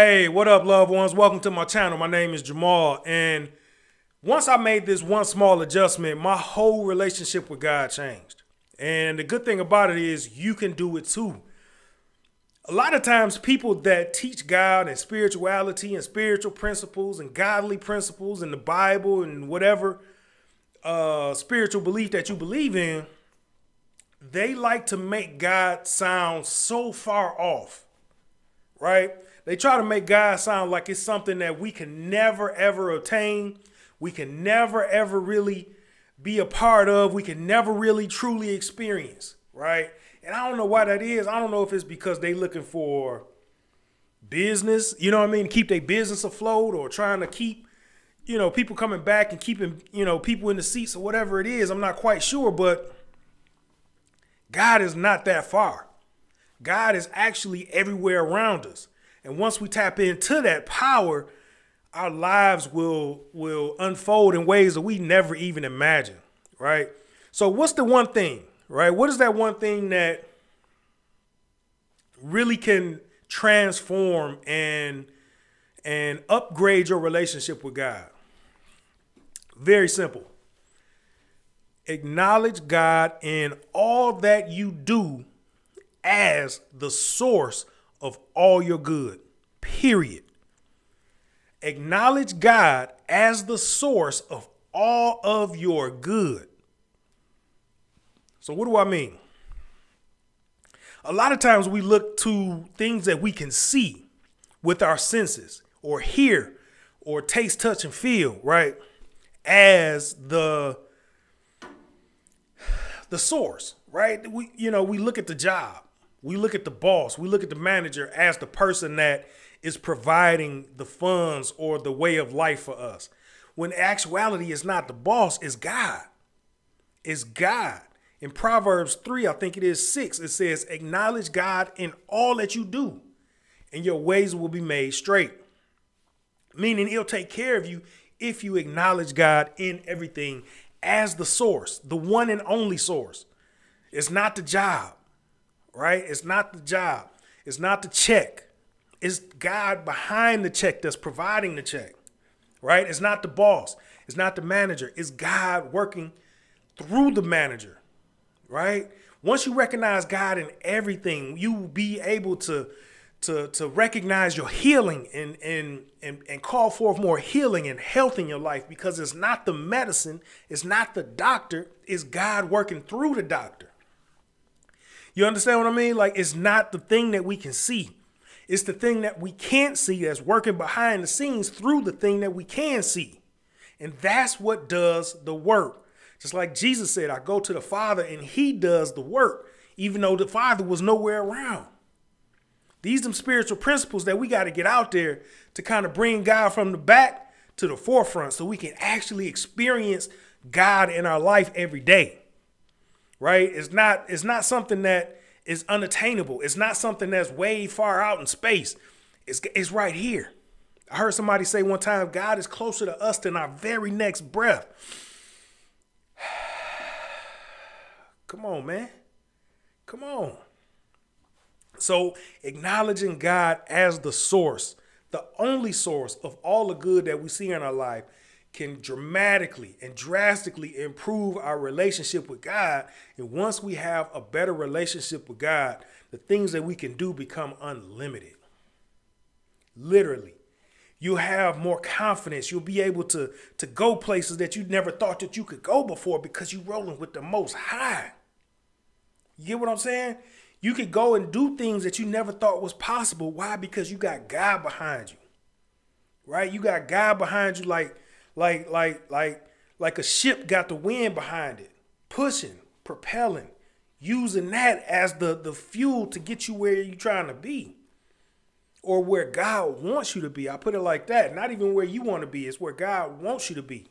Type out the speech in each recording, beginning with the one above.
Hey, what up, loved ones? Welcome to my channel. My name is Jamal, and once I made this one small adjustment, my whole relationship with God changed. And the good thing about it is you can do it too. A lot of times people that teach God and spirituality and spiritual principles and godly principles in the Bible and whatever spiritual belief that you believe in, they like to make God sound so far off, right? They try to make God sound like it's something that we can never, ever attain. We can never, ever really be a part of. We can never really, truly experience, right? And I don't know why that is. I don't know if it's because they looking for business, you know what I mean? Keep their business afloat, or trying to keep, people coming back and keeping, people in the seats or whatever it is. I'm not quite sure, but God is not that far. God is actually everywhere around us. And once we tap into that power, our lives will unfold in ways that we never even imagined, right? So what's the one thing, right? What is that one thing that really can transform and upgrade your relationship with God? Very simple. Acknowledge God in all that you do as the source of all your good, period. Acknowledge God as the source of all of your good. So what do I mean? A lot of times we look to things that we can see with our senses, or hear, or taste, touch, and feel, right, as the source, right? We look at the job. We look at the boss, we look at the manager as the person that is providing the funds or the way of life for us. When in actuality, it's not the boss, it's God. It's God. In Proverbs 3, I think it is 6, it says, acknowledge God in all that you do, and your ways will be made straight. Meaning he'll take care of you if you acknowledge God in everything as the source, the one and only source. It's not the job. Right? It's not the job. It's not the check. It's God behind the check that's providing the check. Right? It's not the boss. It's not the manager. It's God working through the manager. Right? Once you recognize God in everything, you will be able to recognize your healing and call forth more healing and health in your life, because it's not the medicine. It's not the doctor. It's God working through the doctor. You understand what I mean? Like, it's not the thing that we can see. It's the thing that we can't see that's working behind the scenes through the thing that we can see. And that's what does the work. Just like Jesus said, I go to the Father and he does the work, even though the Father was nowhere around. These are spiritual principles that we got to get out there to kind of bring God from the back to the forefront so we can actually experience God in our life every day. Right? It's not something that is unattainable. It's not something that's way far out in space. It's right here. I heard somebody say one time, God is closer to us than our very next breath. Come on, man. Come on. So acknowledging God as the source, the only source of all the good that we see in our life, can dramatically and drastically improve our relationship with God. And once we have a better relationship with God, the things that we can do become unlimited. Literally. You'll have more confidence. You'll be able to go places that you never thought that you could go before, because you're rolling with the Most High. You get what I'm saying? You could go and do things that you never thought was possible. Why? Because you got God behind you. Right? You got God behind you like a ship got the wind behind it, pushing, propelling, using that as the fuel to get you where you're trying to be, or where God wants you to be. I put it like that. Not even where you want to be. It's where God wants you to be.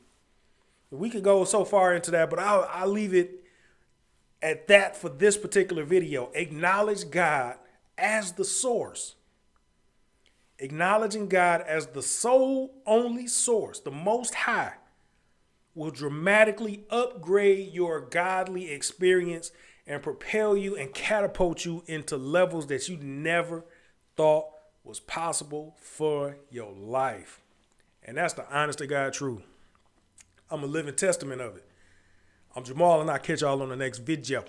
We could go so far into that, but I'll leave it at that for this particular video. Acknowledge God as the source. Acknowledging God as the sole only source, the Most High, will dramatically upgrade your godly experience and propel you and catapult you into levels that you never thought was possible for your life. And that's the honest to God truth. I'm a living testament of it. I'm Jamal, and I'll catch y'all on the next video.